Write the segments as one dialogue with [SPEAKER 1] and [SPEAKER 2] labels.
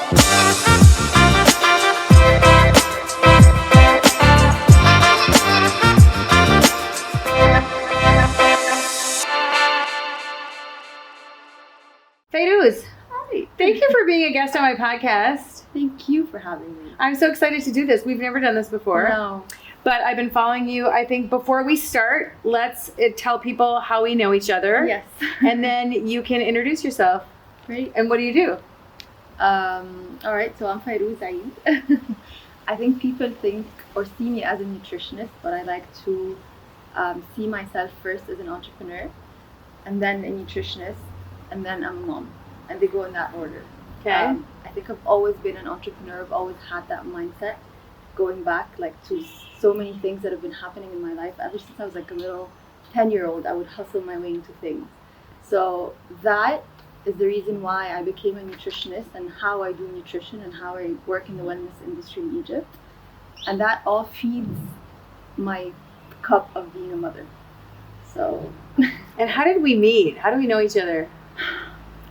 [SPEAKER 1] Fayrouz,
[SPEAKER 2] Hi.
[SPEAKER 1] thank you for being a guest on my podcast.
[SPEAKER 2] Thank you for having me.
[SPEAKER 1] I'm so excited to do this. We've never done this before.
[SPEAKER 2] No.
[SPEAKER 1] But I've been following you. I think before we start, let's tell people how we know each other.
[SPEAKER 2] Yes.
[SPEAKER 1] And then you can introduce yourself.
[SPEAKER 2] Great.
[SPEAKER 1] And what do you do?
[SPEAKER 2] All right, so I'm Fayrouz Eid. I think people think or see me as a nutritionist, but I like to see myself first as an entrepreneur, and then a nutritionist, and then I'm a mom. And they go in that order.
[SPEAKER 1] Okay.
[SPEAKER 2] I think I've always been an entrepreneur. I've always had that mindset, going back to so many things that have been happening in my life. Ever since I was like a little 10-year-old, I would hustle my way into things. So that is the reason why I became a nutritionist and how I do nutrition and how I work in the wellness industry in Egypt. And that all feeds my cup of being a mother. So.
[SPEAKER 1] And how did we meet? How do we know each other?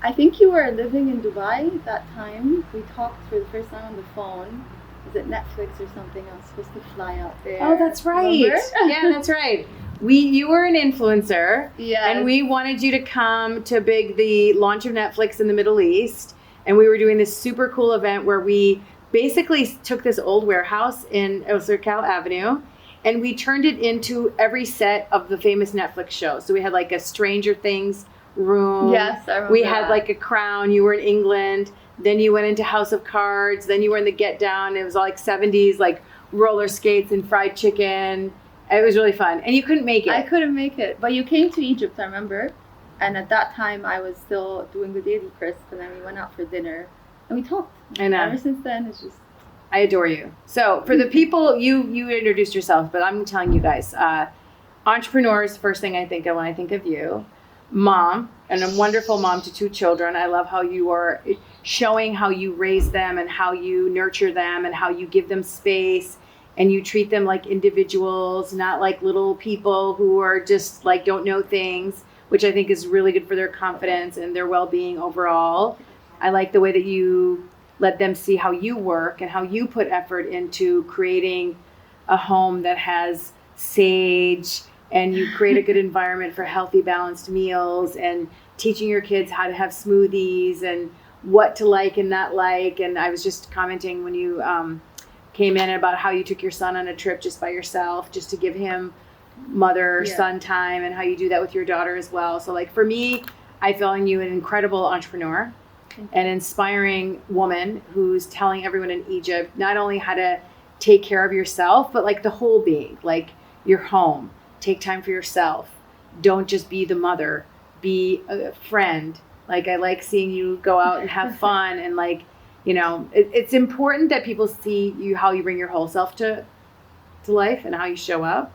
[SPEAKER 2] I think you were living in Dubai at that time. We talked for the first time on the phone. Was it Netflix or something? I was supposed to fly out there.
[SPEAKER 1] Oh, that's right. Yeah, that's right. You were an influencer.
[SPEAKER 2] Yeah.
[SPEAKER 1] And we wanted you to come to the launch of Netflix in the Middle East. And we were doing this super cool event where we basically took this old warehouse in Circle Avenue and we turned it into every set of the famous Netflix show. So we had like a Stranger Things room.
[SPEAKER 2] Yes, I remember.
[SPEAKER 1] We had like a Crown. You were in England. Then you went into House of Cards. Then you were in the Get Down. It was all like 70s, like roller skates and fried chicken. It was really fun. And you couldn't make it.
[SPEAKER 2] I couldn't make it. But you came to Egypt, I remember. And at that time, I was still doing the Daily Crisp. And then we went out for dinner. And we talked.
[SPEAKER 1] I know.
[SPEAKER 2] Ever since then, it's just...
[SPEAKER 1] I adore you. So for the people, you introduced yourself, but I'm telling you guys, entrepreneurs, first thing I think of when I think of you. Mom, and a wonderful mom to 2 children. I love how you are showing how you raise them and how you nurture them and how you give them space and you treat them like individuals, not like little people who are just like don't know things, which I think is really good for their confidence and their well-being overall. I like the way that you let them see how you work and how you put effort into creating a home that has sage, and you create a good environment for healthy, balanced meals and teaching your kids how to have smoothies and what to like and not like. And I was just commenting when you came in about how you took your son on a trip just by yourself, just to give him mother-son time, and how you do that with your daughter as well. So like for me, I found you an incredible entrepreneur, an inspiring woman who's telling everyone in Egypt not only how to take care of yourself, but like the whole being, like your home. Take time for yourself. Don't just be the mother. Be a friend. Like I like seeing you go out and have fun, and like, you know, it's important that people see you, how you bring your whole self to life and how you show up.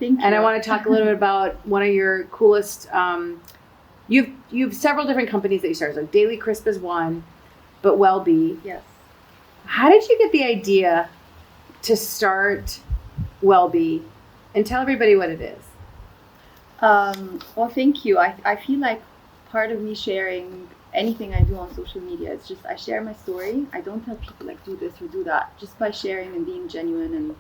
[SPEAKER 2] Thank you.
[SPEAKER 1] And I want to talk a little bit about one of your coolest. You've several different companies that you started. So Daily Crisp is one, but Wellb.
[SPEAKER 2] Yes.
[SPEAKER 1] How did you get the idea to start Wellb? And tell everybody what it is.
[SPEAKER 2] Well, thank you. I feel like part of me sharing anything I do on social media, it's just I share my story. I don't tell people like do this or do that. Just by sharing and being genuine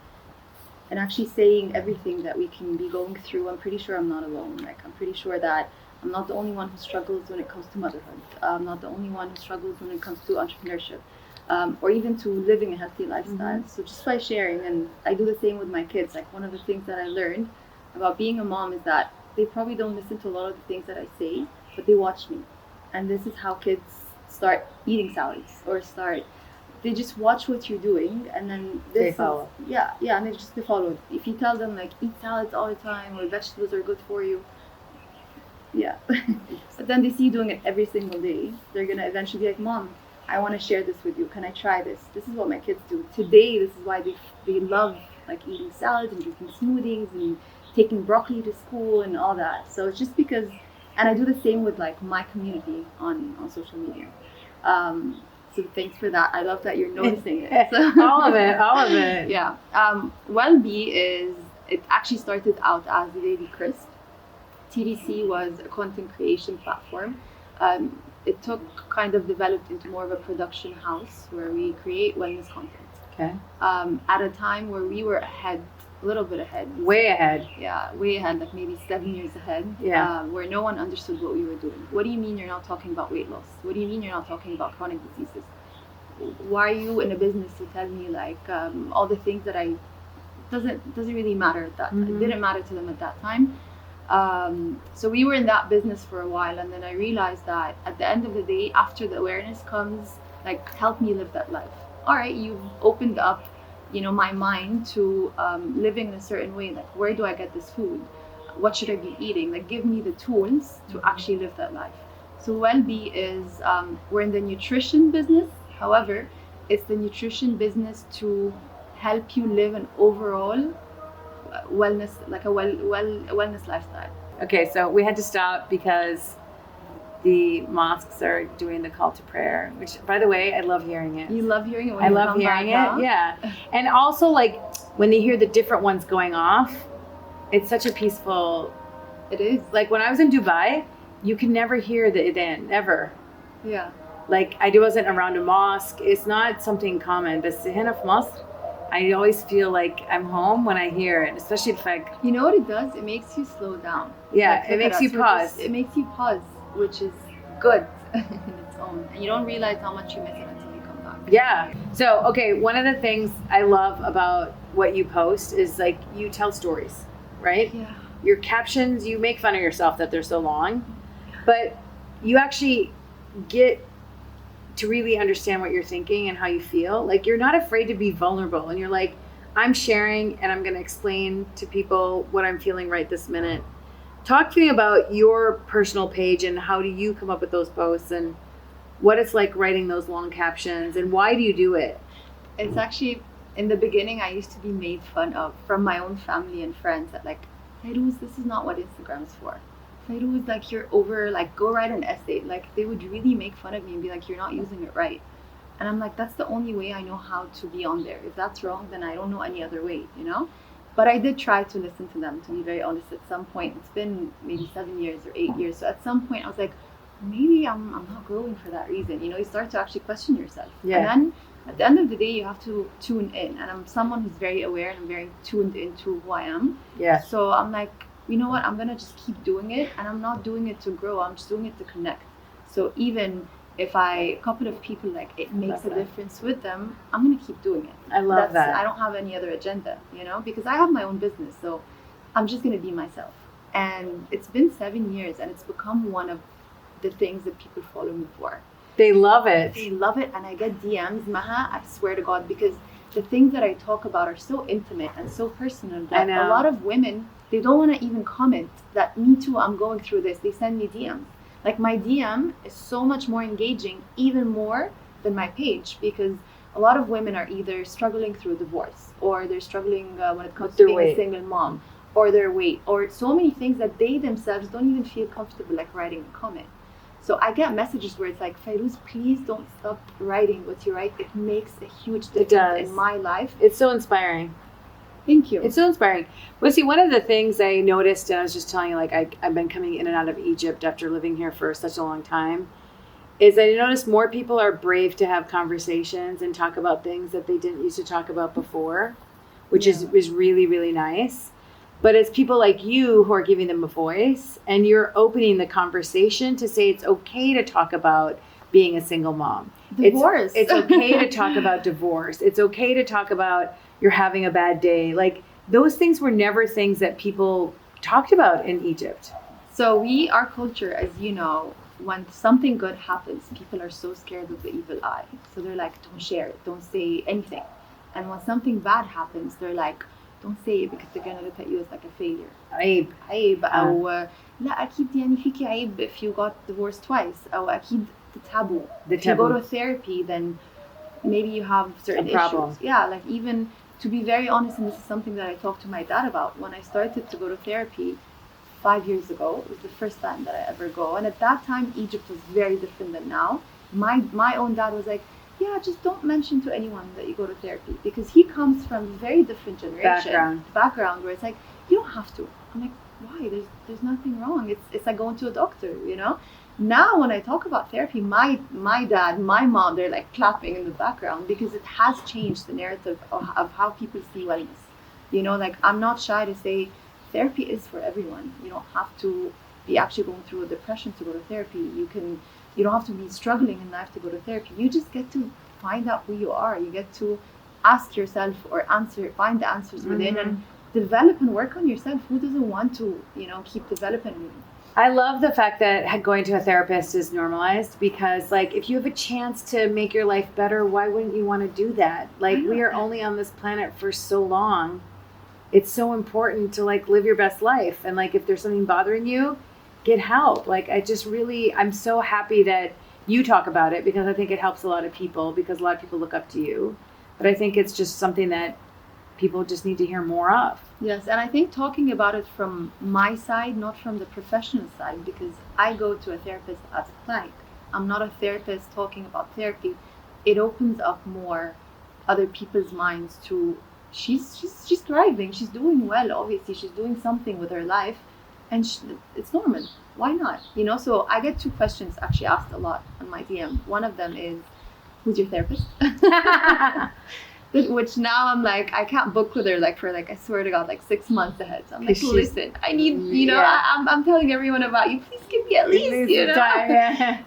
[SPEAKER 2] and actually saying everything that we can be going through. I'm pretty sure I'm not alone. Like I'm pretty sure that I'm not the only one who struggles when it comes to motherhood. I'm not the only one who struggles when it comes to entrepreneurship. Or even to living a healthy lifestyle. Mm-hmm. So just by sharing, and I do the same with my kids. Like one of the things that I learned about being a mom is that they probably don't listen to a lot of the things that I say, but they watch me. And this is how kids start eating salads or they just watch what you're doing, and then
[SPEAKER 1] they follow.
[SPEAKER 2] And they follow. If you tell them like eat salads all the time or vegetables are good for you, but then they see you doing it every single day, they're gonna eventually be like, Mom, I want to share this with you. Can I try this? This is what my kids do. Today, this is why they love like eating salads and drinking smoothies and taking broccoli to school and all that. So it's just because, and I do the same with like my community on social media. So thanks for that. I love that you're noticing it. So.
[SPEAKER 1] all of it.
[SPEAKER 2] Yeah. Wellb it actually started out as the Daily Crisp. TDC was a content creation platform. it took kind of developed into more of a production house where we create wellness content.
[SPEAKER 1] Okay.
[SPEAKER 2] At a time where we were ahead, a little bit ahead.
[SPEAKER 1] Way ahead.
[SPEAKER 2] Yeah, way ahead, like maybe 7 years ahead.
[SPEAKER 1] Yeah.
[SPEAKER 2] Where no one understood what we were doing. What do you mean you're not talking about weight loss? What do you mean you're not talking about chronic diseases? Why are you in a business to tell me like all the things that doesn't really matter at that time. It didn't matter to them at that time. So we were in that business for a while, and then I realized that at the end of the day, after the awareness comes, like, help me live that life. All right, you've opened up, my mind to living in a certain way. Like, where do I get this food? What should I be eating? Like, give me the tools to actually live that life. So Wellb is, we're in the nutrition business. However, it's the nutrition business to help you live an overall wellness, like a wellness lifestyle.
[SPEAKER 1] Okay, so we had to stop because the mosques are doing the call to prayer, which, by the way, I love hearing it.
[SPEAKER 2] You love hearing it when
[SPEAKER 1] I
[SPEAKER 2] you
[SPEAKER 1] love
[SPEAKER 2] come
[SPEAKER 1] hearing
[SPEAKER 2] back,
[SPEAKER 1] it,
[SPEAKER 2] huh?
[SPEAKER 1] yeah. And also, like, when they hear the different ones going off, it's such a peaceful...
[SPEAKER 2] It is.
[SPEAKER 1] Like, when I was in Dubai, you can never hear the adhan, never.
[SPEAKER 2] Yeah.
[SPEAKER 1] Like, I wasn't around a mosque. It's not something common. The Sihin of Mosque, I always feel like I'm home when I hear it, especially if I...
[SPEAKER 2] You know what it does? It makes you slow down.
[SPEAKER 1] Yeah,
[SPEAKER 2] Like,
[SPEAKER 1] it makes you pause.
[SPEAKER 2] It makes you pause, which is good in its own. And you don't realize how much you miss it until you come back.
[SPEAKER 1] Yeah. So, okay, one of the things I love about what you post is, like, you tell stories, right?
[SPEAKER 2] Yeah.
[SPEAKER 1] Your captions, you make fun of yourself that they're so long, but you actually get to really understand what you're thinking and how you feel. Like, you're not afraid to be vulnerable, and you're like, I'm sharing and I'm going to explain to people what I'm feeling right this minute. Talk to me about your personal page and how do you come up with those posts and what it's like writing those long captions and why do you do it?
[SPEAKER 2] It's actually, in the beginning, I used to be made fun of from my own family and friends that, like, Fayrouz, this is not what Instagram's for. Fayrouz, like, you're over, like, go write an essay. Like, they would really make fun of me and be like, you're not using it right. And I'm like, that's the only way I know how to be on there. If that's wrong, then I don't know any other way, But I did try to listen to them, to be very honest. At some point, it's been maybe 7 years or 8 years. So at some point, I was like, maybe I'm not growing for that reason. You start to actually question yourself.
[SPEAKER 1] Yeah.
[SPEAKER 2] And then at the end of the day, you have to tune in. And I'm someone who's very aware and I'm very tuned into who I am.
[SPEAKER 1] Yeah.
[SPEAKER 2] So I'm like, you know what? I'm going to just keep doing it. And I'm not doing it to grow. I'm just doing it to connect. So even if a couple of people, like, it makes a difference with them, I'm going to keep doing it.
[SPEAKER 1] I love that.
[SPEAKER 2] I don't have any other agenda, because I have my own business. So I'm just going to be myself. And it's been 7 years and it's become one of the things that people follow me for.
[SPEAKER 1] They love it.
[SPEAKER 2] They love it. And I get DMs, Maha, I swear to God, because the things that I talk about are so intimate and so personal that a lot of women, they don't want to even comment that, me too, I'm going through this. They send me DMs. Like, my DM is so much more engaging, even more than my page, because a lot of women are either struggling through divorce, or they're struggling when it comes to being a single mom, or their weight, or so many things that they themselves don't even feel comfortable, like, writing a comment. So I get messages where it's like, Fayrouz, please don't stop writing what you write. It makes a huge difference in my life.
[SPEAKER 1] It's so inspiring.
[SPEAKER 2] Thank you.
[SPEAKER 1] It's so inspiring. Well, see, one of the things I noticed, and I was just telling you, like, I've been coming in and out of Egypt after living here for such a long time, is I noticed more people are brave to have conversations and talk about things that they didn't used to talk about before, which is really, really nice. But it's people like you who are giving them a voice, and you're opening the conversation to say it's okay to talk about being a single mom.
[SPEAKER 2] Divorce.
[SPEAKER 1] It's okay to talk about divorce. It's okay to talk about you're having a bad day. Like, those things were never things that people talked about in Egypt.
[SPEAKER 2] So our culture, as you know, when something good happens, people are so scared of the evil eye. So they're like, don't share it, don't say anything. And when something bad happens, they're like, don't say it because they're going to look at you as like a failure. عيب أو لا أكيد يعني فيكي عيب if you got divorced twice أو أكيد taboo. If you go to therapy, then maybe you have certain issues. Yeah, like, even to be very honest, and this is something that I talked to my dad about, when I started to go to therapy 5 years ago, it was the first time that I ever go. And at that time, Egypt was very different than now. My own dad was like, yeah, just don't mention to anyone that you go to therapy, because he comes from a very different generation background where it's like, you don't have to. I'm like, why? There's nothing wrong. It's like going to a doctor, now when I talk about therapy, my dad, my mom, they're like clapping in the background because it has changed the narrative of how people see wellness. You know, like I'm not shy to say therapy is for everyone. You don't have to be actually going through a depression to go to therapy. You don't have to be struggling in life to go to therapy. You just get to find out who you are. You get to ask yourself or find the answers within and develop and work on yourself. Who doesn't want to, keep developing?
[SPEAKER 1] I love the fact that going to a therapist is normalized because, like, if you have a chance to make your life better, why wouldn't you want to do that? Like, we are only on this planet for so long. It's so important to, like, live your best life. And, like, if there's something bothering you, get help. Like, I'm so happy that you talk about it because I think it helps a lot of people because a lot of people look up to you. But I think it's just something that people just need to hear more of.
[SPEAKER 2] Yes, and I think talking about it from my side, not from the professional side, because I go to a therapist as a client. I'm not a therapist talking about therapy. It opens up more other people's minds to she's thriving, she's doing well, obviously she's doing something with her life, and it's normal. Why not? So I get 2 questions actually asked a lot on my DM. One of them is, who's your therapist? Which now I'm like, I can't book with her for I swear to God, 6 months ahead. So I'm like, listen, I need, I'm telling everyone about you. Please give me at least,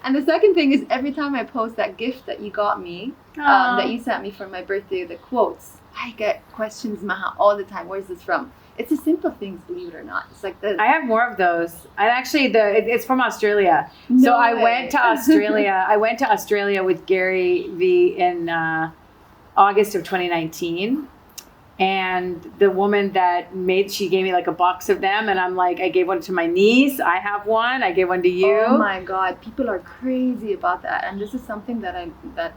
[SPEAKER 2] And the second thing is every time I post that gift that you got me, that you sent me for my birthday, the quotes, I get questions, Maha, all the time. Where's this from? It's the simple things, believe it or not. It's like I
[SPEAKER 1] have more of those. And actually, it's from Australia.
[SPEAKER 2] No
[SPEAKER 1] so I
[SPEAKER 2] way.
[SPEAKER 1] went to Australia. I went to Australia with Gary V in August of 2019, and the woman that she gave me a box of them, and I'm like, I gave one to my niece. I have one. I gave one to you.
[SPEAKER 2] Oh my God, people are crazy about that, and this is something that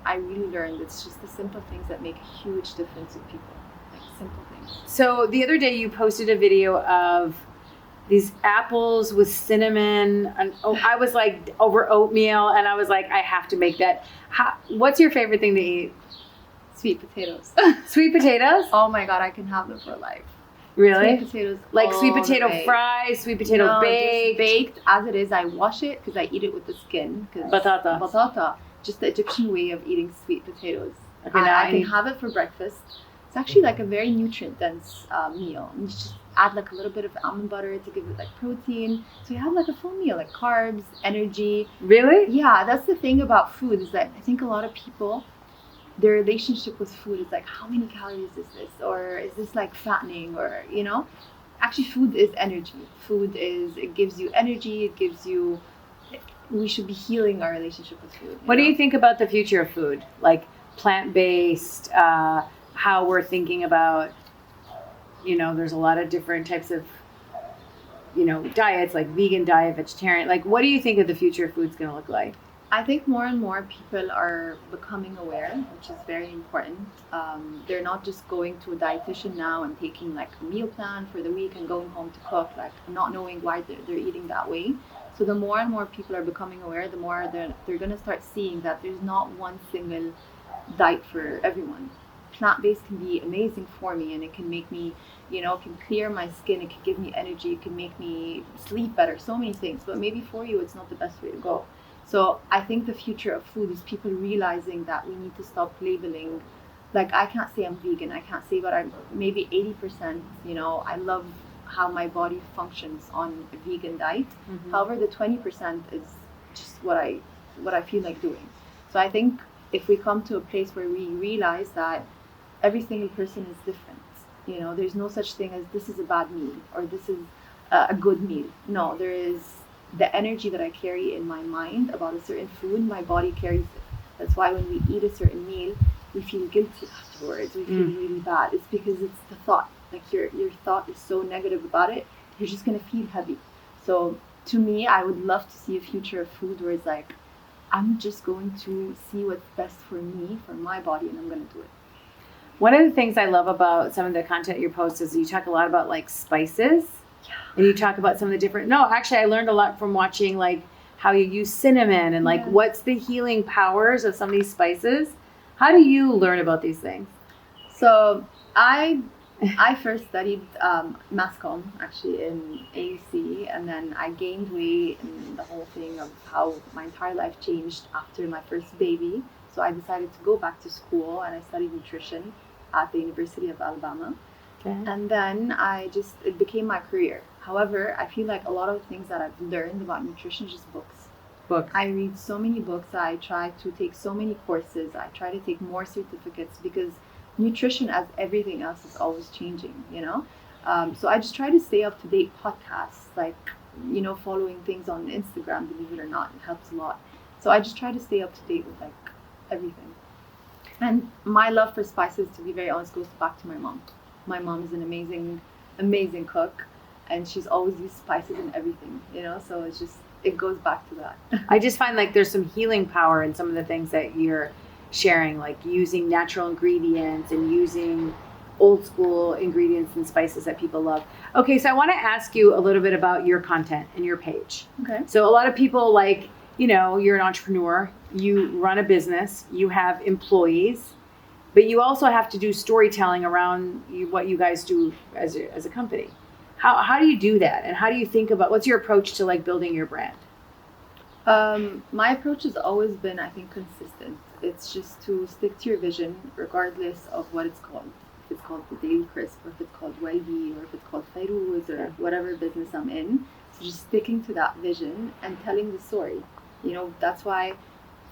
[SPEAKER 2] I really learned. It's just the simple things that make a huge difference with people, simple things.
[SPEAKER 1] So the other day you posted a video of these apples with cinnamon, and I was like over oatmeal, and I was like, I have to make that. What's your favorite thing to eat?
[SPEAKER 2] Sweet potatoes.
[SPEAKER 1] Sweet potatoes?
[SPEAKER 2] Oh my God, I can have them for life.
[SPEAKER 1] Really?
[SPEAKER 2] Sweet potatoes.
[SPEAKER 1] Sweet potato fries, sweet potato baked?
[SPEAKER 2] Just baked as it is. I wash it because I eat it with the skin.
[SPEAKER 1] Batata.
[SPEAKER 2] Just the Egyptian way of eating sweet potatoes.
[SPEAKER 1] Okay,
[SPEAKER 2] I can have it for breakfast. It's actually a very nutrient-dense meal. And you just add a little bit of almond butter to give it protein. So you have a full meal, carbs, energy.
[SPEAKER 1] Really?
[SPEAKER 2] Yeah, that's the thing about food is that I think a lot of people, their relationship with food is how many calories is this, or is this fattening, or actually food is energy. It gives you energy, we should be healing our relationship with food.
[SPEAKER 1] What do you think about the future of food, plant-based, how we're thinking about, there's a lot of different types of diets, vegan diet, vegetarian, what do you think of the future of food's going to look like?
[SPEAKER 2] I think more and more people are becoming aware, which is very important. They're not just going to a dietitian now and taking a meal plan for the week and going home to cook, not knowing why they're eating that way. So the more and more people are becoming aware, the more they're going to start seeing that there's not one single diet for everyone. Plant-based can be amazing for me, and it can make me, can clear my skin, it can give me energy, it can make me sleep better, so many things. But maybe for you, it's not the best way to go. So I think the future of food is people realizing that we need to stop labeling. I can't say I'm vegan, I can't say, but I'm maybe 80%, I love how my body functions on a vegan diet. Mm-hmm. However, the 20% is just what I feel like doing. So I think if we come to a place where we realize that every single person is different, there's no such thing as this is a bad meal or this is a good meal. No, there is the energy that I carry in my mind about a certain food, my body carries it. That's why when we eat a certain meal, we feel guilty afterwards. We feel really bad. It's because it's the thought. Your thought is so negative about it, you're just going to feel heavy. So to me, I would love to see a future of food where it's I'm just going to see what's best for me, for my body, and I'm going to do it.
[SPEAKER 1] One of the things I love about some of the content you post is you talk a lot about spices. Yeah. And you talk about some of the different, actually I learned a lot from watching how you use cinnamon and what's the healing powers of some of these spices. How do you learn about these things?
[SPEAKER 2] So I I first studied mass comm actually in AUC, and then I gained weight and the whole thing of how my entire life changed after my first baby. So I decided to go back to school and I studied nutrition at the University of Alabama.
[SPEAKER 1] Okay.
[SPEAKER 2] And then it became my career. However, I feel like a lot of the things that I've learned about nutrition is just books. I read so many books. I try to take so many courses. I try to take more certificates because nutrition, as everything else, is always changing, you know? So I just try to stay up to date podcasts, like, you know, following things on Instagram, believe it or not, it helps a lot. So I just try to stay up to date with like everything. And my love for spices, to be very honest, goes back to my mom. My mom is an amazing cook, and she's always used spices in everything, you know? So it goes back to that.
[SPEAKER 1] I just find like there's some healing power in some of the things that you're sharing, like using natural ingredients and using old school ingredients and spices that people love. Okay, so I want to ask you a little bit about your content and your page.
[SPEAKER 2] Okay.
[SPEAKER 1] So a lot of people, like, you know, you're an entrepreneur, you run a business, you have employees, but you also have to do storytelling around what you guys do as a company. How do you do that? And how do you think about, what's your approach to like building your brand?
[SPEAKER 2] My approach has always been, I think, consistent. It's just to stick to your vision, regardless of what it's called. If it's called the Daily Crisp, or if it's called Wellb, or if it's called Fayrouz, or whatever business I'm in. So just sticking to that vision and telling the story. You know, that's why,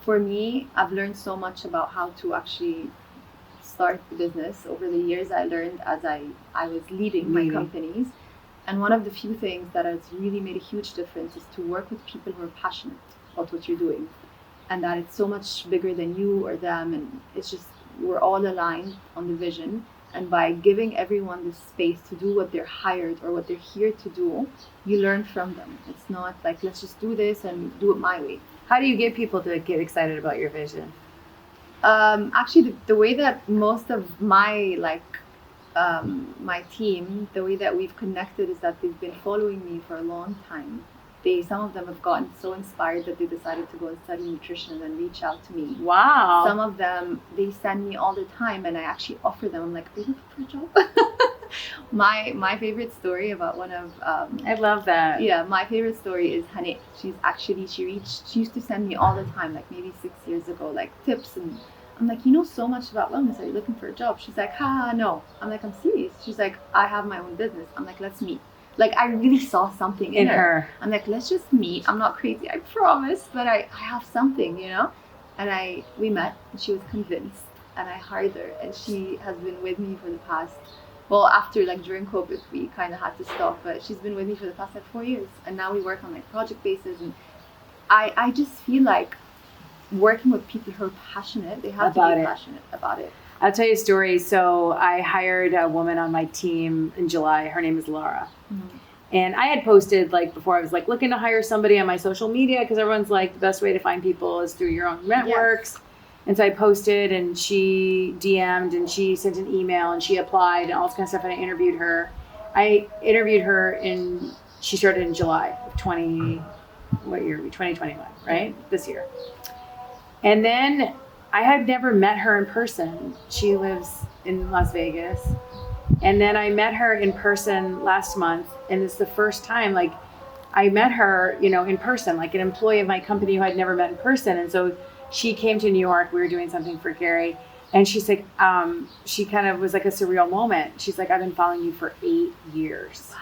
[SPEAKER 2] for me, I've learned so much about how to actually start the business. Over the years, I learned as I was leading my companies. And one of the few things that has really made a huge difference is to work with people who are passionate about what you're doing, and that it's so much bigger than you or them, and it's just we're all aligned on the vision. And by giving everyone the space to do what they're hired or what they're here to do, you learn from them. It's not like, let's just do this and do it my way.
[SPEAKER 1] How do you get people to get excited about your vision?
[SPEAKER 2] Actually, the way that most of my my team, the way that we've connected is that they've been following me for a long time. Some of them have gotten so inspired that they decided to go and study nutrition and then reach out to me.
[SPEAKER 1] Wow.
[SPEAKER 2] Some of them, they send me all the time, and I actually offer them. I'm like, are you looking for a job? My favorite story about one of
[SPEAKER 1] I love that.
[SPEAKER 2] Yeah, my favorite story is Hane. She used to send me all the time, like maybe 6 years ago, like tips, and I'm like, you know so much about wellness. Are you looking for a job? She's like, no. I'm like, I'm serious. She's like, I have my own business. I'm like, let's meet. Like, I really saw something in her. I'm like, let's just meet. I'm not crazy, I promise, but I have something, you know? And we met, and she was convinced, and I hired her, and she has been with me for the past, well, after, like, during COVID, we kind of had to stop, but she's been with me for the past, 4 years, and now we work on, like, project basis, and I just feel like working with people who are passionate, they have to be passionate about it.
[SPEAKER 1] I'll tell you a story. So I hired a woman on my team in July. Her name is Laura. Mm-hmm. And I had posted, like, before, I was like looking to hire somebody on my social media, because everyone's like, the best way to find people is through your own networks. Yes. And so I posted, and she DM'd, and she sent an email, and she applied, and all this kind of stuff. And I interviewed her. She started in July of 2021, right? This year. And then I had never met her in person. She lives in Las Vegas. And then I met her in person last month. And it's the first time, like, I met her, you know, in person, like an employee of my company who I'd never met in person. And so she came to New York. We were doing something for Gary. And she's like, she kind of was like a surreal moment. She's like, I've been following you for 8 years.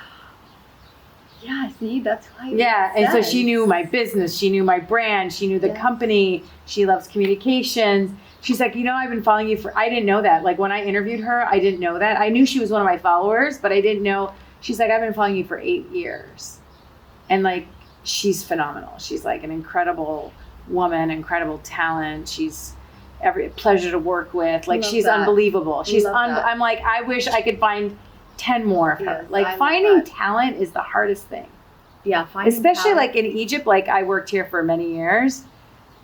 [SPEAKER 2] Yeah, see, that's why.
[SPEAKER 1] Yeah, and so she knew my business, she knew my brand, she knew the company, she loves communications. She's like, you know, I've been following you I didn't know that. Like, when I interviewed her, I didn't know that. I knew she was one of my followers, but I didn't know. She's like, I've been following you for 8 years. And, like, she's phenomenal. She's like an incredible woman, incredible talent. She's every pleasure to work with. Like, she's unbelievable. I'm like, I wish I could find 10 more of her. Like, finding talent is the hardest thing.
[SPEAKER 2] Yeah, finding
[SPEAKER 1] especially
[SPEAKER 2] talent.
[SPEAKER 1] Like in Egypt, like I worked here for many years.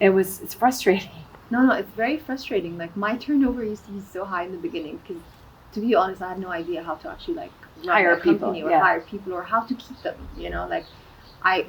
[SPEAKER 1] It's frustrating.
[SPEAKER 2] No, it's very frustrating. Like, my turnover used to be so high in the beginning because, to be honest, I had no idea how to actually like hire a company or hire people or how to keep them. You know, like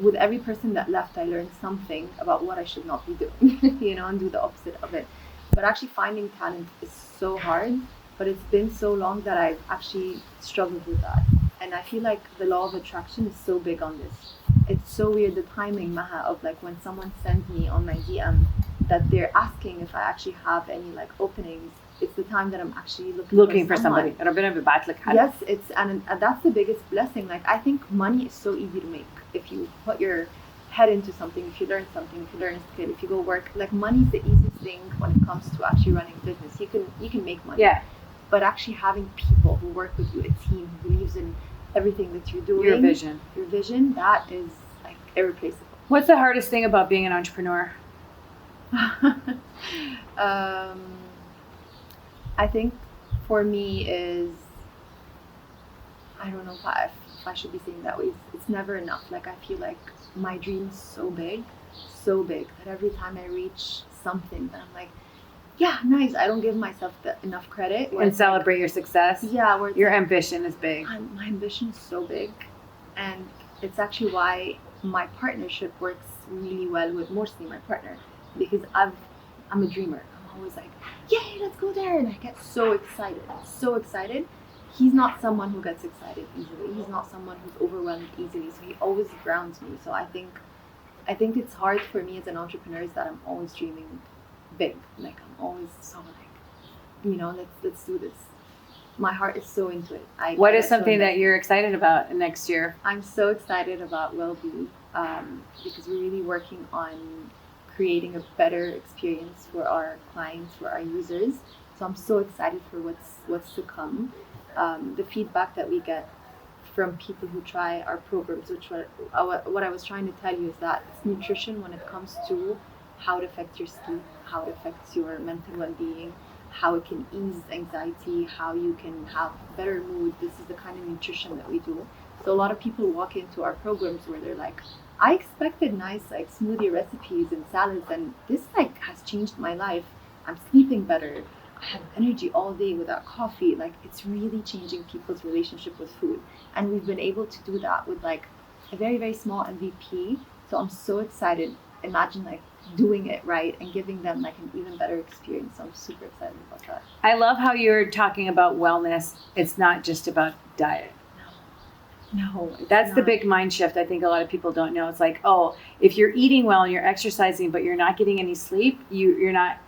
[SPEAKER 2] with every person that left, I learned something about what I should not be doing. You know, and do the opposite of it. But actually, finding talent is so hard. but it's been so long that I've actually struggled with that. And I feel like the law of attraction is so big on this. It's so weird, the timing, Maha, of like when someone sends me on my DM that they're asking if I actually have any like openings. It's the time that I'm actually looking
[SPEAKER 1] for somebody.
[SPEAKER 2] Yes, it's and that's the biggest blessing. Like I think money is so easy to make if you put your head into something, if you learn something, if you learn a skill, if you go work. Like money is the easiest thing when it comes to actually running a business. You can make money.
[SPEAKER 1] Yeah.
[SPEAKER 2] But actually having people who work with you, a team who believes in everything that you're doing, your vision, that is like irreplaceable.
[SPEAKER 1] What's the hardest thing about being an entrepreneur?
[SPEAKER 2] I think for me is, I don't know if I should be saying that way. It's never enough. Like I feel like my dream is so big that every time I reach something that I'm like, yeah, nice. I don't give myself enough credit.
[SPEAKER 1] And celebrate your success.
[SPEAKER 2] Yeah. Where
[SPEAKER 1] your ambition is big.
[SPEAKER 2] My ambition is so big. And it's actually why my partnership works really well with mostly my partner. Because I'm a dreamer. I'm always like, yay, let's go there. And I get so excited. He's not someone who gets excited easily. He's not someone who's overwhelmed easily. So he always grounds me. So I think it's hard for me as an entrepreneur is that I'm always dreaming big. Like I'm always so like, let's do this. My heart is so into it.
[SPEAKER 1] What is something that you're excited about next year?
[SPEAKER 2] I'm so excited about Wellb because we're really working on creating a better experience for our clients, for our users. So I'm so excited for what's to come. The feedback that we get from people who try our programs, which what I was trying to tell you is that it's nutrition when it comes to how it affects your sleep, how it affects your mental well-being, how it can ease anxiety, how you can have better mood. This is the kind of nutrition that we do. So a lot of people walk into our programs where they're like, I expected nice like smoothie recipes and salads, and this like has changed my life. I'm sleeping better. I have energy all day without coffee. Like it's really changing people's relationship with food. And we've been able to do that with like a very, very small MVP. So I'm so excited. Imagine like doing it right and giving them like an even better experience. So I'm super excited about that.
[SPEAKER 1] I love how you're talking about wellness. It's not just about diet.
[SPEAKER 2] No,
[SPEAKER 1] that's not. The big mind shift. I think a lot of people don't know. It's like, oh, if you're eating well and you're exercising, but you're not getting any sleep, you're not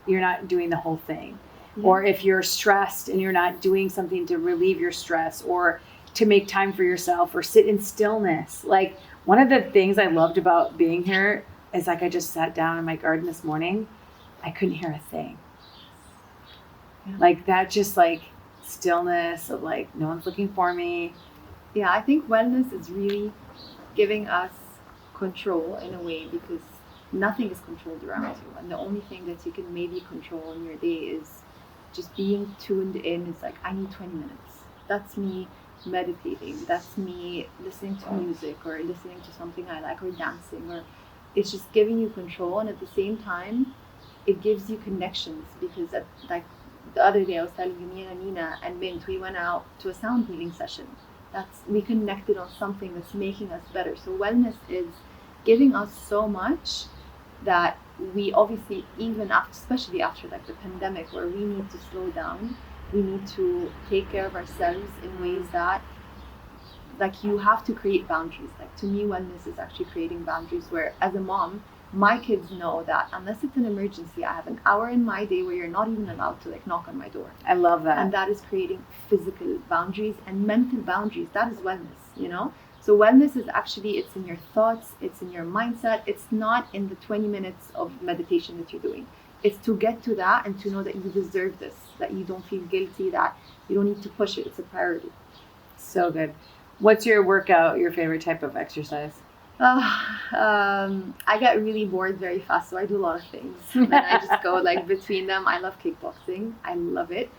[SPEAKER 1] doing the whole thing. Yeah. Or if you're stressed and you're not doing something to relieve your stress or to make time for yourself or sit in stillness. Like one of the things I loved about being here is like I just sat down in my garden this morning. I couldn't hear a thing. Yeah. Like that, just like stillness of like no one's looking for me.
[SPEAKER 2] Yeah, I think wellness is really giving us control in a way because nothing is controlled around you. And the only thing that you can maybe control in your day is just being tuned in. It's like, I need 20 minutes. That's me meditating. That's me listening to music or listening to something I like or dancing. Or it's just giving you control. And at the same time, it gives you connections because like the other day I was telling you, me and Amina and Mint, we went out to a sound healing session. We connected on something that's making us better. So wellness is giving us so much that we obviously, even after, especially after like the pandemic where we need to slow down, we need to take care of ourselves in ways that like you have to create boundaries. Like to me, wellness is actually creating boundaries where as a mom, my kids know that unless it's an emergency, I have an hour in my day where you're not even allowed to like knock on my door.
[SPEAKER 1] I love that.
[SPEAKER 2] And that is creating physical boundaries and mental boundaries. That is wellness, you know? So wellness is actually, it's in your thoughts, it's in your mindset. It's not in the 20 minutes of meditation that you're doing. It's to get to that and to know that you deserve this, that you don't feel guilty, that you don't need to push it. It's a priority.
[SPEAKER 1] So good. What's your workout, your favorite type of exercise?
[SPEAKER 2] I get really bored very fast, so I do a lot of things. And then I just go like between them. I love kickboxing. I love it.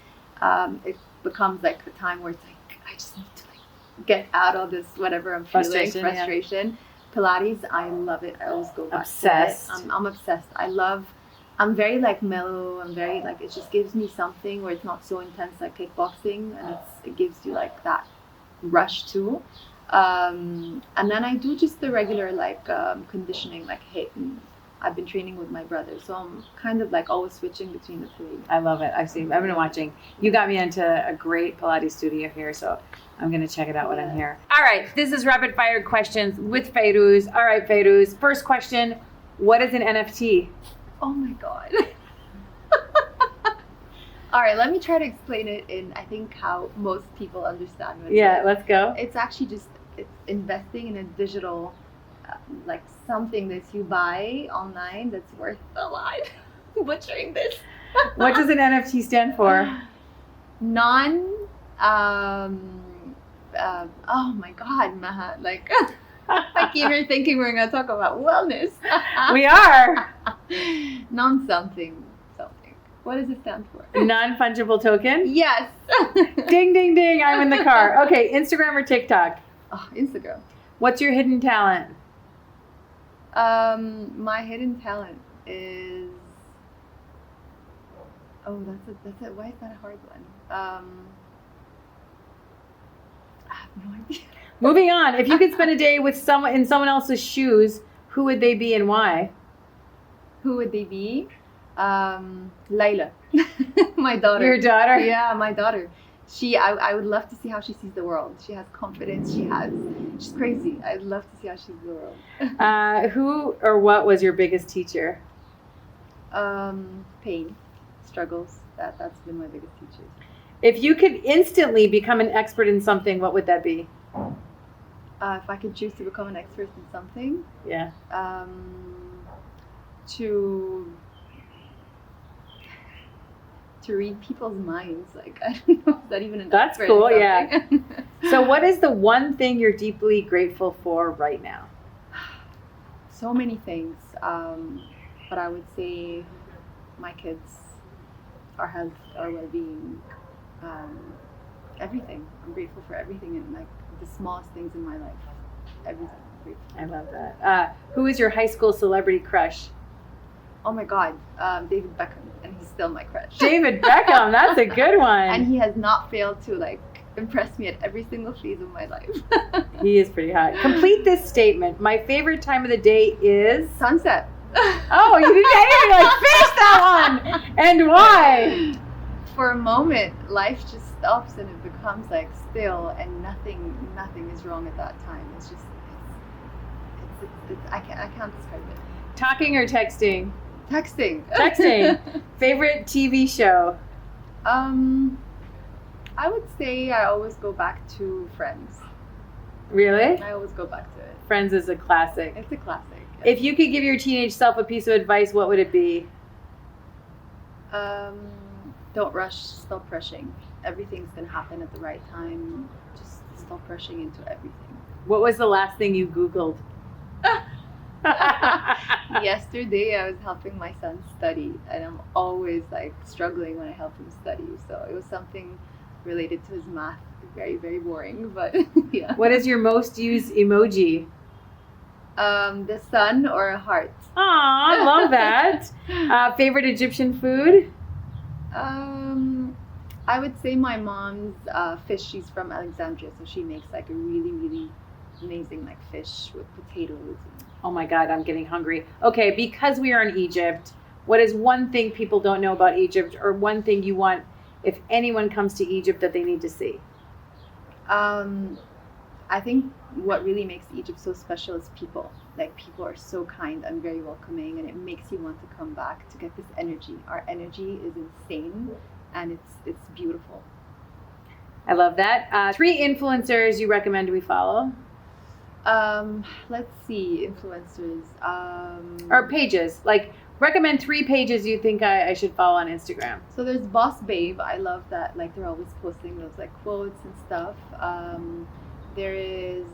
[SPEAKER 2] It becomes like a time where it's like I just need to like get out of this whatever I'm feeling, frustration. Yeah. Pilates, I love it. I always go back
[SPEAKER 1] obsessed.
[SPEAKER 2] To it. I'm obsessed. I'm very like mellow. I'm very like it just gives me something where it's not so intense like kickboxing, and it gives you like that rush too. And then I do just the regular like conditioning, like HIIT and I've been training with my brother. So I'm kind of like always switching between the three.
[SPEAKER 1] I love it. I've been watching. You got me into a great Pilates studio here, so I'm going to check it out when I'm here. All right, this is rapid fire questions with Fayrouz. All right, Fayrouz, first question, what is an NFT?
[SPEAKER 2] Oh my God. All right, let me try to explain it in, I think, how most people understand what it is.
[SPEAKER 1] Let's go.
[SPEAKER 2] It's actually just it's investing in a digital, like something that you buy online that's worth a lot. Butchering this.
[SPEAKER 1] What does an NFT stand for?
[SPEAKER 2] Oh my God, Maha, like, I keep here thinking we're going to talk about wellness.
[SPEAKER 1] We are.
[SPEAKER 2] Non-something. What does it stand for?
[SPEAKER 1] Non-fungible token?
[SPEAKER 2] Yes.
[SPEAKER 1] Ding, ding, ding. I'm in the car. Okay, Instagram or TikTok?
[SPEAKER 2] Oh, Instagram.
[SPEAKER 1] What's your hidden talent?
[SPEAKER 2] My hidden talent is... Oh, that's it. Why is that a hard one? I have no idea.
[SPEAKER 1] Moving on. If you could spend a day with someone in someone else's shoes, who would they be and why?
[SPEAKER 2] Who would they be? Layla, my daughter.
[SPEAKER 1] Your daughter?
[SPEAKER 2] Yeah, my daughter. I would love to see how she sees the world. She has confidence. She's crazy. I'd love to see how she sees the world.
[SPEAKER 1] Who or what was your biggest teacher?
[SPEAKER 2] Pain, struggles. That's been my biggest teacher.
[SPEAKER 1] If you could instantly become an expert in something, what would that be?
[SPEAKER 2] If I could choose to become an expert in something,
[SPEAKER 1] Yeah.
[SPEAKER 2] To read people's minds, like, I don't know if that even an
[SPEAKER 1] That's
[SPEAKER 2] expert
[SPEAKER 1] cool,
[SPEAKER 2] in
[SPEAKER 1] yeah.
[SPEAKER 2] something.
[SPEAKER 1] So what is the one thing you're deeply grateful for right now?
[SPEAKER 2] So many things, but I would say my kids, our health, our well-being, everything. I'm grateful for everything, and like the smallest things in my life, everything. I'm grateful.
[SPEAKER 1] I love that. Who is your high school celebrity crush?
[SPEAKER 2] Oh my God, David Beckham, and he's still my crush.
[SPEAKER 1] David Beckham, that's a good one.
[SPEAKER 2] And he has not failed to like impress me at every single phase of my life.
[SPEAKER 1] He is pretty hot. Complete this statement. My favorite time of the day is
[SPEAKER 2] Sunset.
[SPEAKER 1] Oh, you didn't like finish that one. And why?
[SPEAKER 2] For a moment, life just stops and it becomes like still, and nothing is wrong at that time. It's just I can't describe it.
[SPEAKER 1] Talking or texting?
[SPEAKER 2] Texting.
[SPEAKER 1] Texting. Favorite TV show?
[SPEAKER 2] I would say I always go back to Friends.
[SPEAKER 1] Really?
[SPEAKER 2] I always go back to it.
[SPEAKER 1] Friends is a classic.
[SPEAKER 2] It's a classic.
[SPEAKER 1] If you could give your teenage self a piece of advice, what would it be?
[SPEAKER 2] Don't rush, stop rushing. Everything's gonna happen at the right time. Just stop rushing into everything.
[SPEAKER 1] What was the last thing you Googled?
[SPEAKER 2] Yesterday I was helping my son study, and I'm always like struggling when I help him study. So it was something related to his math. Very, very boring, but yeah.
[SPEAKER 1] What is your most used emoji?
[SPEAKER 2] The sun or a heart.
[SPEAKER 1] Aw, I love that. Favorite Egyptian food?
[SPEAKER 2] I would say my mom's fish. She's from Alexandria, so she makes like a really, really amazing like fish with potatoes.
[SPEAKER 1] Oh my God, I'm getting hungry. Okay, because we are in Egypt, what is one thing people don't know about Egypt, or one thing you want, if anyone comes to Egypt, that they need to see?
[SPEAKER 2] I think what really makes Egypt so special is people. Like, people are so kind and very welcoming, and it makes you want to come back to get this energy. Our energy is insane, and it's beautiful.
[SPEAKER 1] I love that. 3 influencers you recommend we follow?
[SPEAKER 2] Let's see, influencers.
[SPEAKER 1] Or pages. Like, recommend 3 pages you think I should follow on Instagram.
[SPEAKER 2] So there's Boss Babe. I love that. Like, they're always posting those like quotes and stuff. There is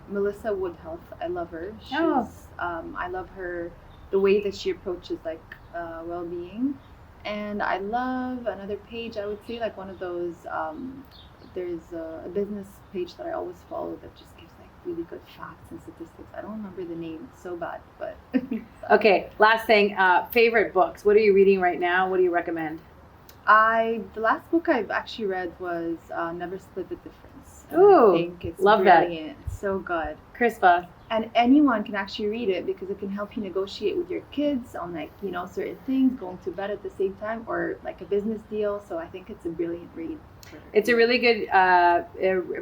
[SPEAKER 2] Melissa Woodhealth. I love her. I love her, the way that she approaches like well-being. And I love another page. I would say like one of those. There's a business page that I always follow that just gives like really good facts and statistics. I don't remember the name. It's so bad, but.
[SPEAKER 1] Okay, last thing. Favorite books. What are you reading right now? What do you recommend?
[SPEAKER 2] The last book I've actually read was Never Split the Difference. And
[SPEAKER 1] Ooh,
[SPEAKER 2] I think it's
[SPEAKER 1] love that.
[SPEAKER 2] brilliant. It's so good.
[SPEAKER 1] Crispa.
[SPEAKER 2] And anyone can actually read it because it can help you negotiate with your kids on certain things, going to bed at the same time, or like a business deal. So I think it's a brilliant read.
[SPEAKER 1] It's a really good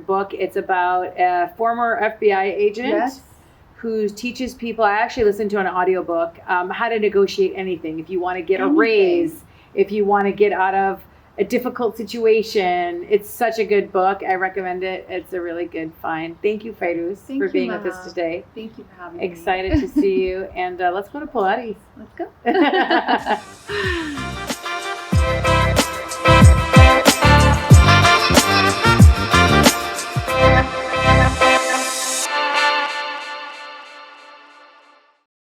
[SPEAKER 1] book. It's about a former FBI agent.
[SPEAKER 2] Yes.
[SPEAKER 1] Who teaches people, I actually listened to an audiobook, how to negotiate anything. If you want to get a raise, if you want to get out of a difficult situation. It's such a good book. I recommend it. It's a really good find. Thank you, Fayrouz, for being with us today.
[SPEAKER 2] Thank you for having me.
[SPEAKER 1] Excited to see you. And let's go to Pilates.
[SPEAKER 2] Let's go.